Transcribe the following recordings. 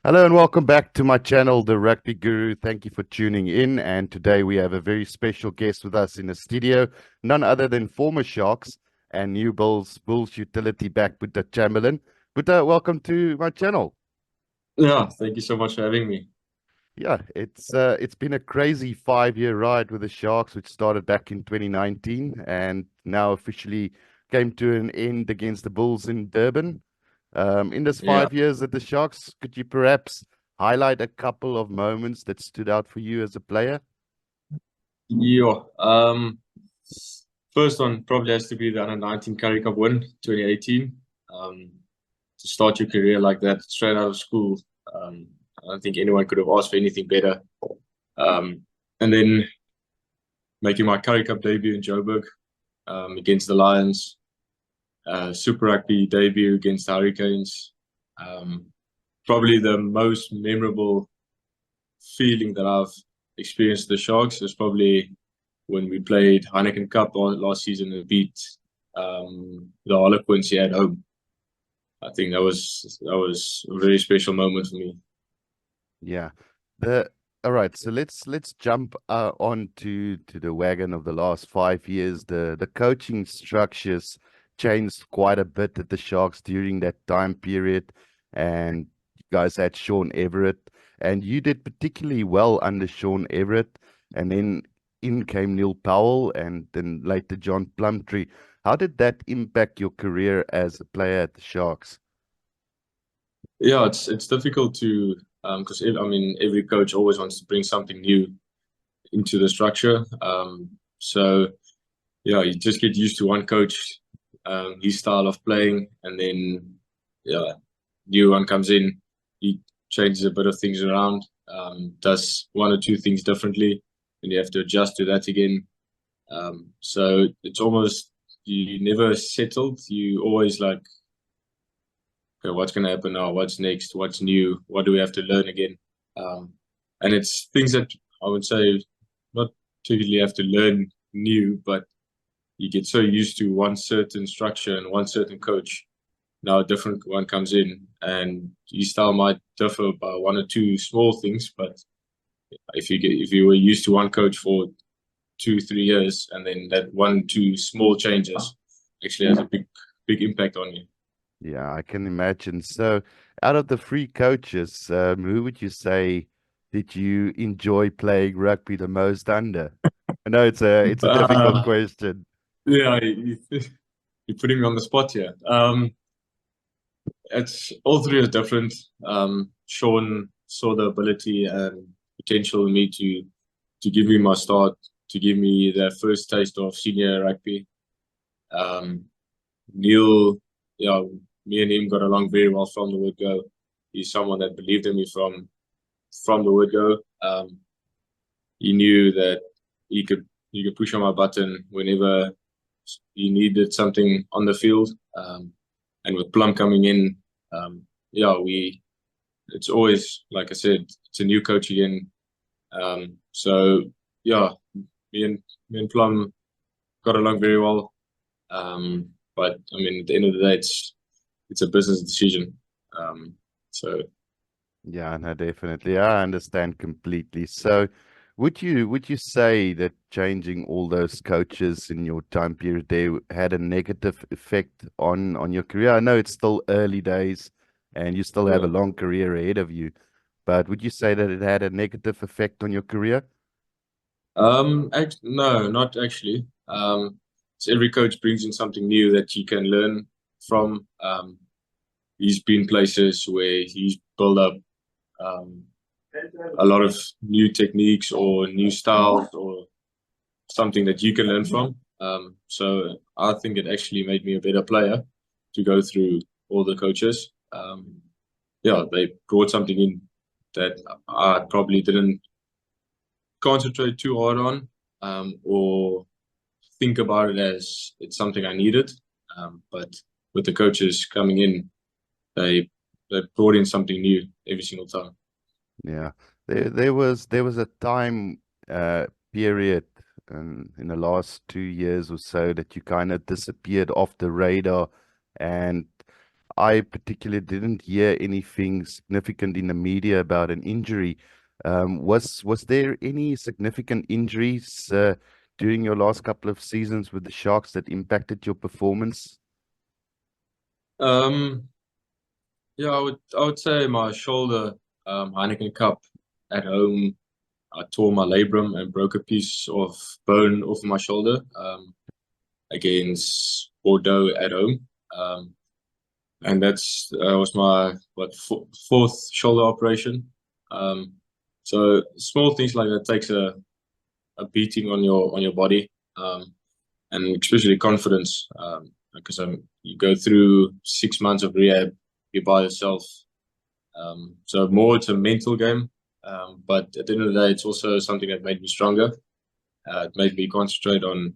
Hello and welcome back to my channel, The Rugby Guru. Thank you for tuning in. And today we have a very special guest with us in the studio, none other than former Sharks and new Bulls utility back, Boeta Chamberlain. Boeta, welcome to my channel. Yeah, thank you so much for having me. Yeah, it's been a crazy 5-year ride with the Sharks, which started back in 2019 and now officially came to an end against the Bulls in Durban. In this Yeah, 5 years at the Sharks, could you perhaps highlight a couple of moments that stood out for you as a player? yeah. First one probably has to be the under 19 Currie Cup win, 2018. Um, to start your career like that straight out of school, um, I don't think anyone could have asked for anything better. Um, and then making my Currie Cup debut in Joburg against the Lions, Super Rugby debut against the Hurricanes. Um, Probably the most memorable feeling that I've experienced the Sharks is probably when we played Heineken Cup last season and beat the Harlequins here at home. I think that was a very special moment for me. Yeah. The All right, so let's jump on to the wagon of the last 5 years. The coaching structures changed quite a bit at the Sharks during that time period, and you guys had Sean Everett, and you did particularly well under Sean Everett, and then in came Neil Powell, and then later John Plumtree. How did that impact your career as a player at the Sharks? Yeah, it's difficult to because I mean every coach always wants to bring something new into the structure. So yeah, you just get used to one coach, his style of playing, and then yeah, new one comes in, he changes a bit of things around, does one or two things differently, and you have to adjust to that again. So it's almost you never settled. You always like, okay, what's going to happen now? What's next? What's new? What do we have to learn again? Um, and it's things that I would say not typically have to learn new, but you get so used to one certain structure and one certain coach. Now a different one comes in, and your style might differ by one or two small things. But if you were used to one coach for 2 3 years, and then that one two small changes actually has a big impact on you. Yeah, I can imagine. So, out of the three coaches, who would you say did you enjoy playing rugby the most under? I know it's a difficult Uh, question. yeah, you're putting me on the spot here. It's all three are different. Sean saw the ability and potential in me to give me my start, to give me the first taste of senior rugby. Um, Neil, yeah, me and him got along very well from the word go. He's someone that believed in me from the word go. He knew that he could push on my button whenever he needed something on the field. And with Plum coming in, yeah, we it's always like I said, it's a new coach again. So yeah, me and me and Plum got along very well. But I mean, at the end of the day, it's a business decision. So Yeah, no, definitely. I understand completely. So, would you say that changing all those coaches in your time period there had a negative effect on your career? I know it's still early days and you still have a yeah. long career ahead of you, but would you say that it had a negative effect on your career? No, not actually. So every coach brings in something new that you can learn from. He's been places where he's built up um, a lot of new techniques or new styles or something that you can learn from. So I think it actually made me a better player to go through all the coaches. Yeah, they brought something in that I probably didn't concentrate too hard on, or think about it as it's something I needed. But with the coaches coming in, they they brought in something new every single time. Yeah, there was a time period in the last 2 years or so that you kind of disappeared off the radar, and I particularly didn't hear anything significant in the media about an injury. Was there any significant injuries during your last couple of seasons with the Sharks that impacted your performance? Um, yeah, I would say my shoulder, Heineken Cup at home. I tore my labrum and broke a piece of bone off my shoulder against Bordeaux at home. And that's was my fourth shoulder operation. Um, so small things like that takes a beating on your body, and especially confidence, because you go through 6 months of rehab, you're by yourself. So more it's a mental game, but at the end of the day, it's also something that made me stronger. It made me concentrate on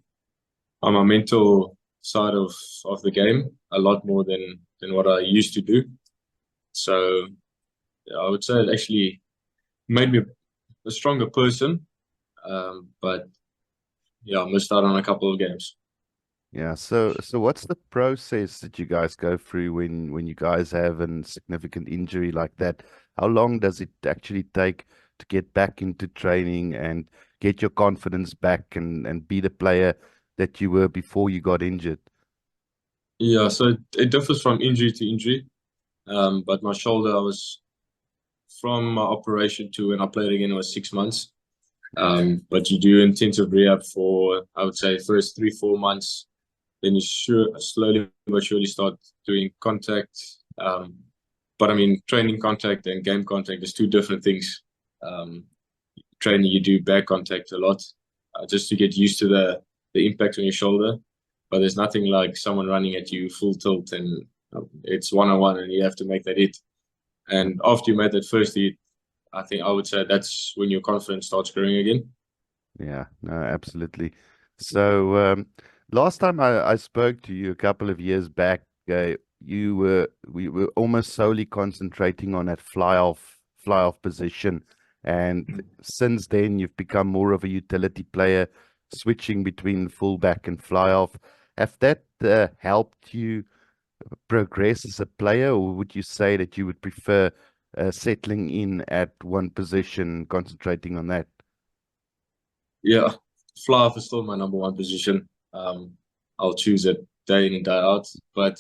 my mental side of the game a lot more than what I used to do. So yeah, I would say it actually made me a stronger person. But yeah, I missed out on a couple of games. Yeah, so what's the process that you guys go through when you guys have a significant injury like that? How long does it actually take to get back into training and get your confidence back and be the player that you were before you got injured? Yeah, so it differs from injury to injury. But my shoulder, I was from my operation to when I played again, it was 6 months. But you do intensive rehab for, I would say, first 3-4 months. Then you slowly but surely start doing contact. But I mean, training contact and game contact is two different things. Um, Training, you do back contact a lot, just to get used to the impact on your shoulder. But there's nothing like someone running at you full tilt, and it's one-on-one, and you have to make that hit. And after you made that first hit, I think I would say that's when your confidence starts growing again. Yeah, no, absolutely. So, last time I spoke to you a couple of years back, we were almost solely concentrating on that fly off position. And since then, you've become more of a utility player, switching between fullback and fly off. Have that helped you progress as a player, or would you say that you would prefer settling in at one position, concentrating on that? Yeah, fly off is still my number one position. I'll choose it day in and day out. But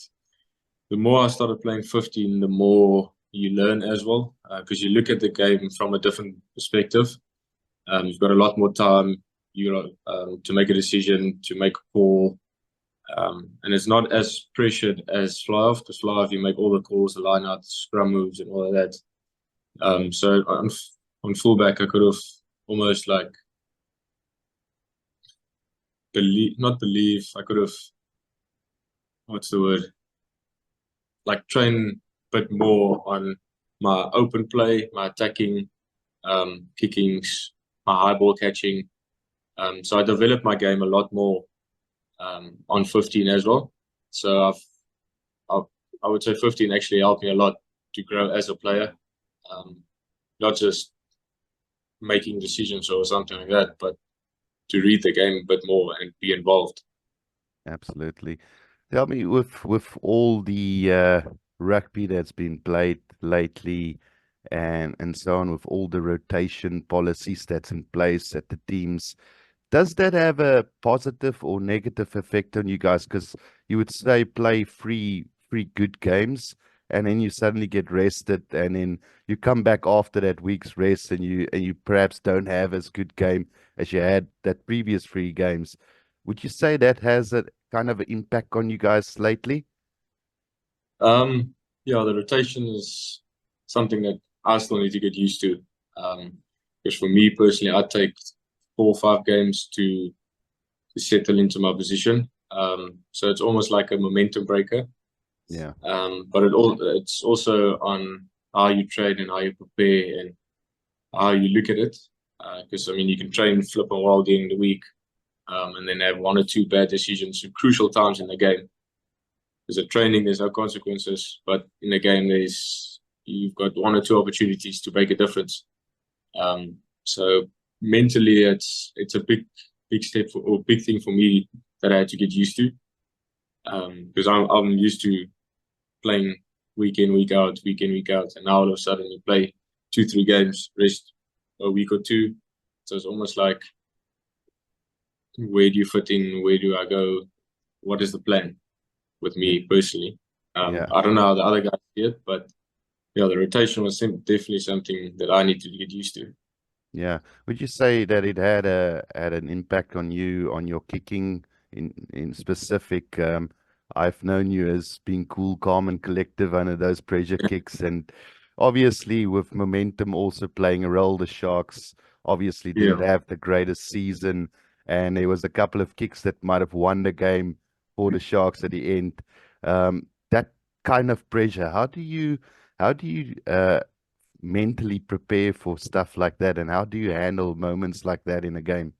the more I started playing 15, the more you learn as well, because you look at the game from a different perspective. You've got a lot more time, to make a decision, to make a call, and it's not as pressured as fly off. Because fly off, you make all the calls, the line out, scrum moves, and all of that. So on fullback, I could have almost like not believe. I could have, what's the word? Like train a bit more on my open play, my attacking, kickings, my high ball catching. So I developed my game a lot more on 15 as well. So I've, I would say 15 actually helped me a lot to grow as a player, not just making decisions or something like that, but to read the game a bit more and be involved. Absolutely. Tell me, with all the rugby that's been played lately and so on, with all the rotation policies that's in place at the teams, does that have a positive or negative effect on you guys? Because you would say play three good games, and then you suddenly get rested, and then you come back after that week's rest, and you perhaps don't have as good game as you had that previous three games. Would you say that has a kind of an impact on you guys lately? Yeah, the rotation is something that I still need to get used to. Because for me personally, I take 4 or 5 games to settle into my position. So it's almost like a momentum breaker. Yeah, But it's also on how you train and how you prepare and how you look at it. Because I mean, you can train flip and well during the week, and then have 1 or 2 bad decisions at crucial times in the game. Because at training, there's no consequences, but in the game, you've got 1 or 2 opportunities to make a difference. So mentally, it's a big step or big thing for me that I had to get used to. Because I'm used to playing week in, week out, week in, week out, and now all of a sudden you play 2, 3 games, rest a week or two. So it's almost like, where do you fit in? Where do I go? What is the plan with me personally? Yeah. I don't know how the other guys see it, but yeah, the rotation was definitely something that I need to get used to. Yeah. Would you say that it had an impact on you, on your kicking in specific? I've known you as being cool, calm, and collective under those pressure kicks, and obviously with momentum also playing a role. The Sharks obviously didn't Yeah. have the greatest season, and there was a couple of kicks that might have won the game for the Sharks at the end. That kind of pressure, how do you mentally prepare for stuff like that, and how do you handle moments like that in a game?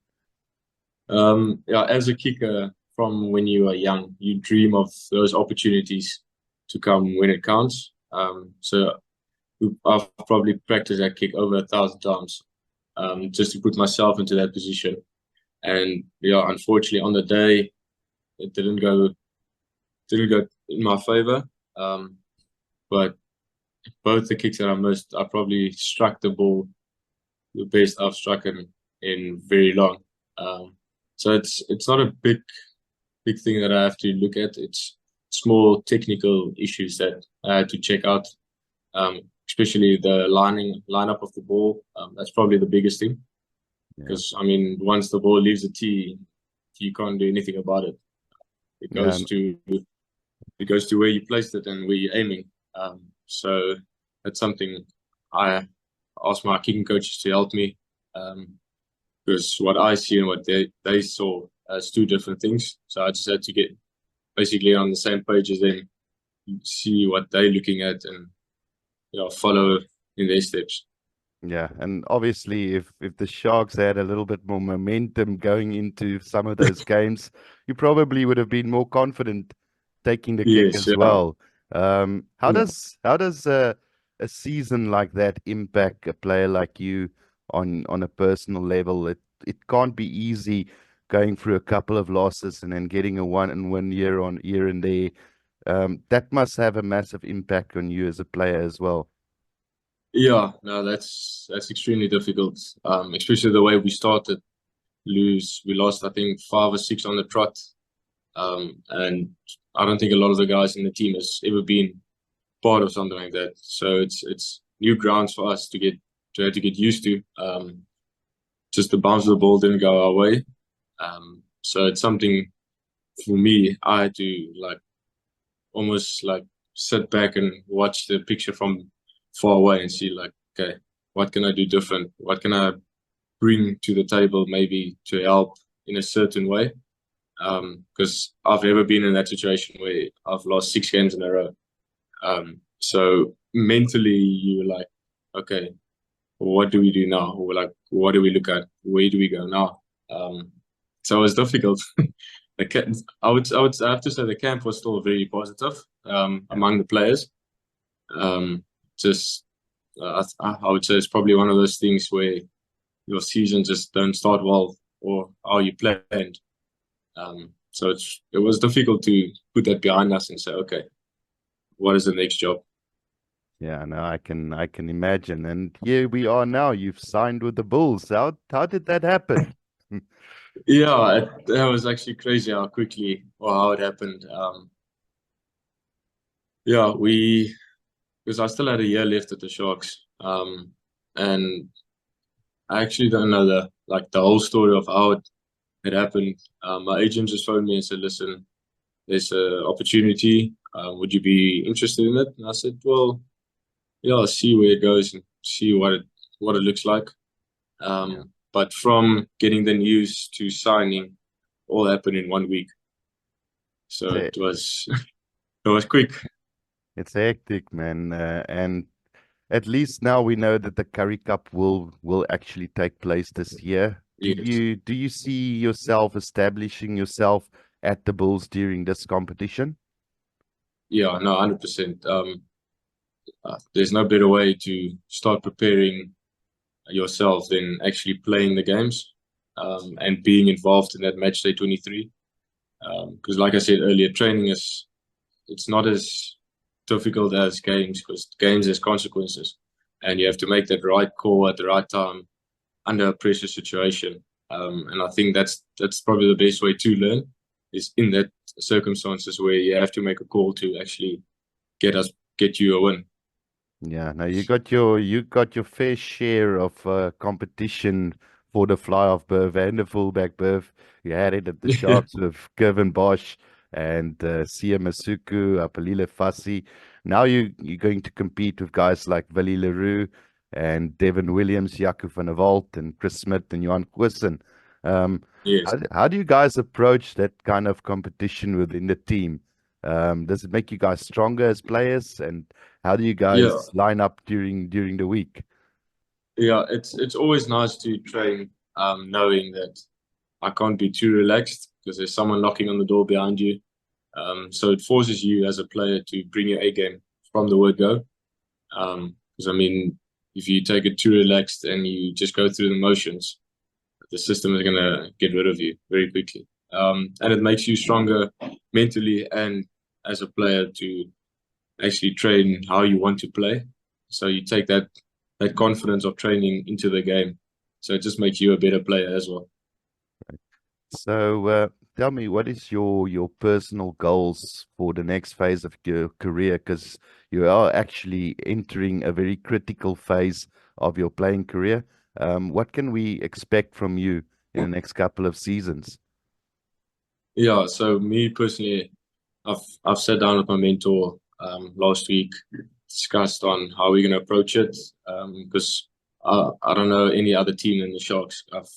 Yeah, as a kicker from when you are young, you dream of those opportunities to come when it counts. So I've probably practiced that kick over 1,000 times, just to put myself into that position. And yeah, unfortunately, on the day, it didn't go in my favor. But both the kicks that I missed, I probably struck the ball the best I've struck in very long. So it's not a big thing that I have to look at. It's small technical issues that I had to check out, especially the lineup of the ball. That's probably the biggest thing, Yeah. because I mean, once the ball leaves the tee, you can't do anything about it. It Yeah. goes to where you placed it and where you're aiming. So that's something I asked my kicking coaches to help me, because what I see and what they saw as two different things. So I just had to get basically on the same page as them, see what they're looking at, and follow in their steps. Yeah, and obviously, if the Sharks had a little bit more momentum going into some of those games, you probably would have been more confident taking the kick Yes, as yeah, well. How yeah. does a season like that impact a player like you on a personal level? It can't be easy going through a couple of losses and then getting a one and one year on year and there. That must have a massive impact on you as a player as well. Yeah, no, that's extremely difficult. Especially the way we started. We lost, I think, 5 or 6 on the trot. And I don't think a lot of the guys in the team has ever been part of something like that. So it's new grounds for us to get used to. Just the bounce of the ball didn't go our way. So it's something for me. I had to almost sit back and watch the picture from far away and see okay, what can I do different? What can I bring to the table maybe to help in a certain way? Because I've never been in that situation where I've lost 6 games in a row. So mentally, you're like, okay, what do we do now? Or what do we look at? Where do we go now? So it was difficult. I have to say the camp was still very positive among the players. Just I would say it's probably one of those things where your season just don't start well or how you planned. So it was difficult to put that behind us and say, okay, what is the next job? Yeah, no, I can imagine. And here we are now. You've signed with the Bulls. How did that happen? Yeah, that was actually crazy how quickly or how it happened. Yeah, because I still had a year left at the Sharks, and I actually don't know the whole story of how it happened. My agent just phoned me and said, "Listen, there's an opportunity. Would you be interested in it?" And I said, "Well, yeah, I'll see where it goes and see what it looks like." Yeah. But from getting the news to signing, all happened in 1 week. So It's, it was it was quick. it's hectic, man. And at least now we know that the Curry Cup will actually take place this year. Do Yes. you see yourself establishing yourself at the Bulls during this competition? Yeah, no, 100%. There's no better way to start preparing yourself than actually playing the games, and being involved in that match day 23. Because, like I said earlier, training it's not as difficult as games, because games has consequences, and you have to make that right call at the right time under a pressure situation. And I think that's probably the best way to learn, is in that circumstances where you have to make a call to actually get you a win. Yeah, no, you got your fair share of competition for the fly-off berth and the fullback berth. You had it at the Yeah. Sharks with Kevin Bosch and Sia Masuku, Apalile Fassi. Now you're going to compete with guys like Willie Leroux and Devin Williams, Jaco van der Walt, and Chris Smith and Johan Goosen. Yes. How do you guys approach that kind of competition within the team? Does it make you guys stronger as players? And how do you Yeah. guys line up during the week? Yeah. It's always nice to train, knowing that I can't be too relaxed because there's someone knocking on the door behind you. So it forces you as a player to bring your A game from the word go. Because I mean, if you take it too relaxed and you just go through the motions, the system is gonna get rid of you very quickly. And it makes you stronger mentally and as a player to actually train how you want to play. So you take that confidence of training into the game. So it just makes you a better player as well. So tell me, what is your personal goals for the next phase of your career? Because you are actually entering a very critical phase of your playing career. What can we expect from you in the next couple of seasons? Yeah, so me personally, I've sat down with my mentor last week, discussed on how we're gonna approach it. Because I don't know any other team than the Sharks. I've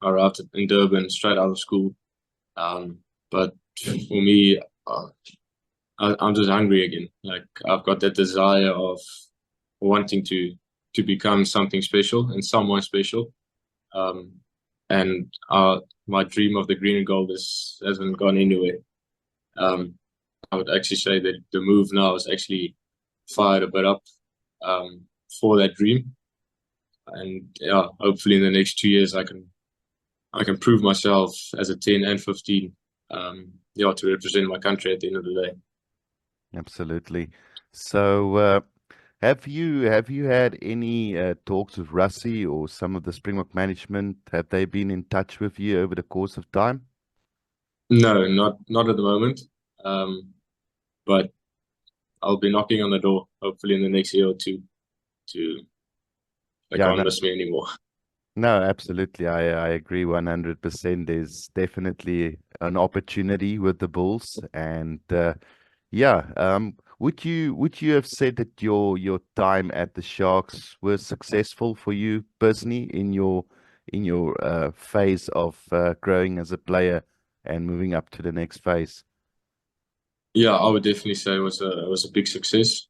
arrived in Durban straight out of school. But for me, I'm just hungry again. Like I've got that desire of wanting to become something special and someone special. Um, and my dream of the green and gold hasn't gone anywhere. Um, I would actually say that the move now is actually fired a bit up for that dream. And yeah, hopefully in the next 2 years I can prove myself as a 10 and 15. Yeah, to represent my country at the end of the day. Absolutely. So, have you had any talks with Rassie or some of the Springbok management? Have they been in touch with you over the course of time? No, not at the moment. Um, but I'll be knocking on the door hopefully in the next year or two to they Yeah, can't no, miss me anymore. no, absolutely. I agree 100%. There's definitely an opportunity with the Bulls, and yeah, would you have said that your time at the Sharks was successful for you personally in your phase of growing as a player and moving up to the next phase? Yeah, I would definitely say it was a big success.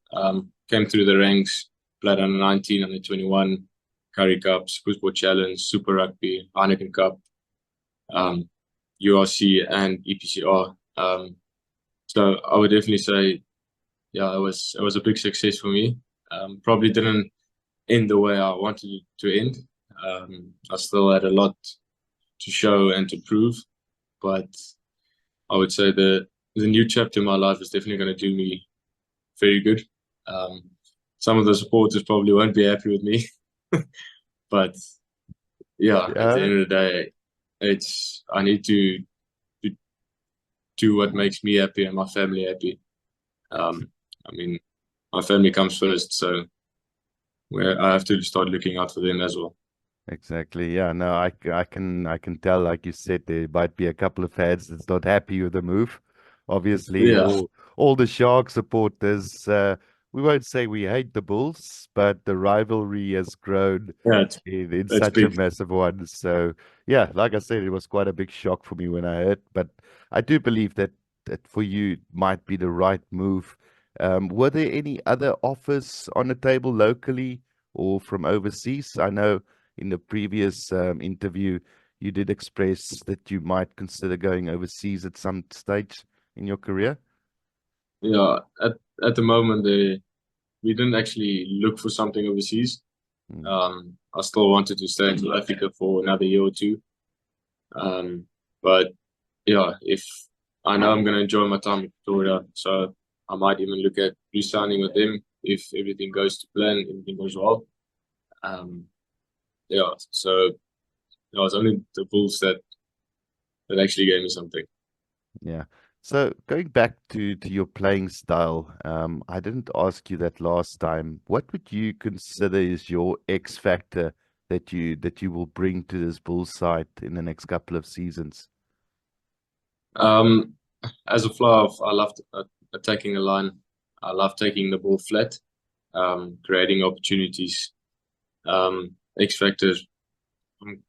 Came through the ranks, played under 19, under 21, Curry Cup, Springboks Challenge, Super Rugby, Heineken Cup, um, URC and EPCR. So I would definitely say, yeah, it was a big success for me. Probably didn't end the way I wanted it to end. I still had a lot to show and to prove, but I would say the new chapter in my life is definitely going to do me very good. Um, some of the supporters probably won't be happy with me, but yeah, at the Yeah, end of the day, it's I need to do what makes me happy and my family happy. I mean, my family comes first, so where I have to start looking out for them as well. exactly. Yeah, no, I can tell, like you said, there might be a couple of fans that's not happy with the move. Obviously, Yeah, all the Shark supporters, we won't say we hate the Bulls, but the rivalry has grown yeah, in it's such a big. massive one. So yeah, like I said, it was quite a big shock for me when I heard, but I do believe that for you it might be the right move. Were there any other offers on the table locally or from overseas? I know in the previous interview you did express that you might consider going overseas at some stage in your career. Yeah, at the moment, we didn't actually look for something overseas. Mm. I still wanted to stay in South Africa for another year or two. But yeah, if I know I'm gonna enjoy my time in Pretoria, so I might even look at re-signing with them if everything goes to plan, everything goes well. Yeah, so it was only the Bulls that actually gave me something. Yeah. So going back to your playing style, I didn't ask you that last time. What would you consider is your X factor that you will bring to this Bulls side in the next couple of seasons? Um, as a fly off, I loved attacking the line. I love taking the ball flat, creating opportunities. X factors. um,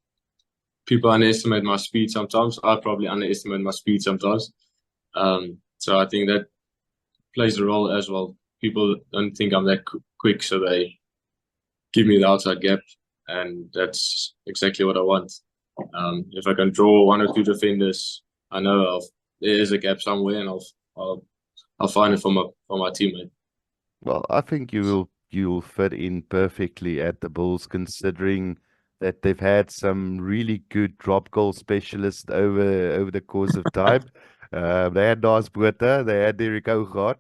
People underestimate my speed sometimes. I probably underestimate my speed sometimes. So I think that plays a role as well. People don't think I'm that quick, so they give me the outside gap, and that's exactly what I want. If I can draw one or two defenders, I know there is a gap somewhere, and I'll I'll find it for my teammate. Well, I think you'll fit in perfectly at the Bulls, considering that they've had some really good drop goal specialists over the course of time. They had Boeta, they had Derek Ougaard.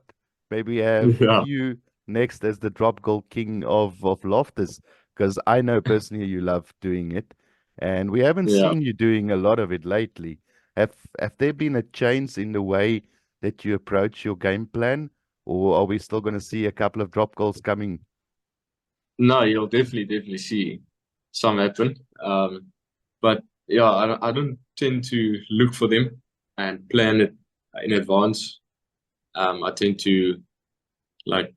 Maybe have Yeah, you next as the drop goal king of Loftus, because I know personally you love doing it, and we haven't yeah. seen you doing a lot of it lately. Have there been a change in the way that you approach your game plan? Or are we still going to see a couple of drop goals coming? No, you'll definitely see some happen. But yeah, I don't tend to look for them and plan it in advance. I tend to like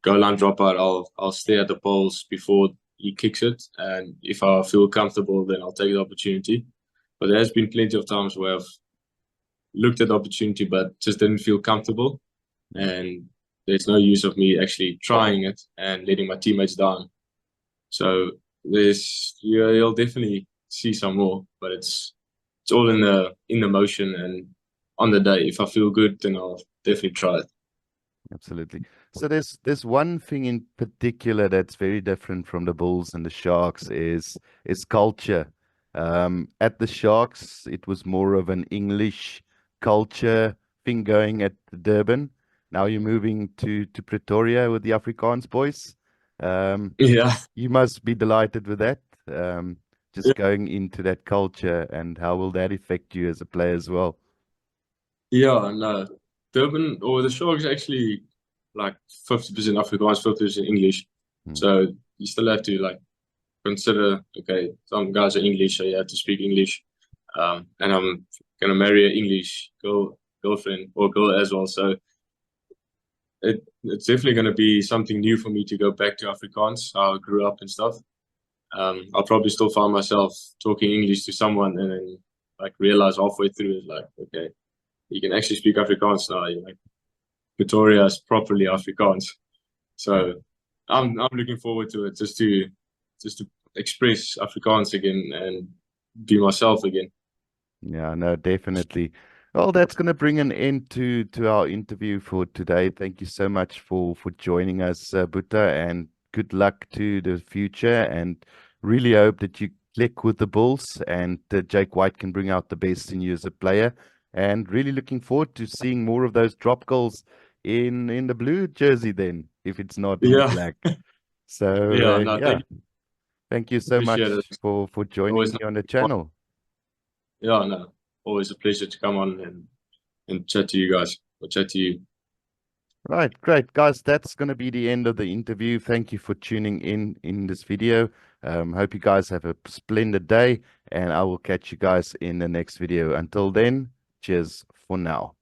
goal line dropout. I'll stare at the poles before he kicks it, and if I feel comfortable, then I'll take the opportunity. But there has been plenty of times where I've looked at the opportunity but just didn't feel comfortable, Yeah, and there's no use of me actually trying it and letting my teammates down. So you'll definitely see some more, but it's all in the motion and on the day. If I feel good, then I'll definitely try it. absolutely. So there's one thing in particular that's very different from the Bulls and the Sharks is culture. At the Sharks, it was more of an English culture thing going at Durban. Now you're moving to Pretoria with the Afrikaans boys. Um, Yeah, you must be delighted with that. Um, just going into that culture, and how will that affect you as a player as well? yeah, no. Durban or the Sharks actually like 50% Afrikaans, 50% English. Hmm. So you still have to like consider, okay, some guys are English, so you have to speak English. And I'm gonna marry an English girlfriend or girl as well. So it's definitely gonna be something new for me to go back to Afrikaans, how I grew up and stuff. I'll probably still find myself talking English to someone and then like realize halfway through it like, okay, you can actually speak Afrikaans now. You're like Pretoria is properly Afrikaans. Yeah. So I'm looking forward to it just to express Afrikaans again and be myself again. Yeah, no, definitely. Well, that's going to bring an end to our interview for today. Thank you so much for joining us, Buta, and good luck to the future. And really hope that you click with the Bulls and Jake White can bring out the best in you as a player. And really looking forward to seeing more of those drop goals in the blue jersey then, if it's not in the Yeah, black. So yeah, no, thank yeah, you. thank you so Appreciate it. much for joining Always me nice on the to be on. channel. Yeah, no, always a pleasure to come on and chat to you guys or chat to you. Right, great. Guys, that's going to be the end of the interview. Thank you for tuning in this video. Hope you guys have a splendid day, and I will catch you guys in the next video. Until then, cheers for now.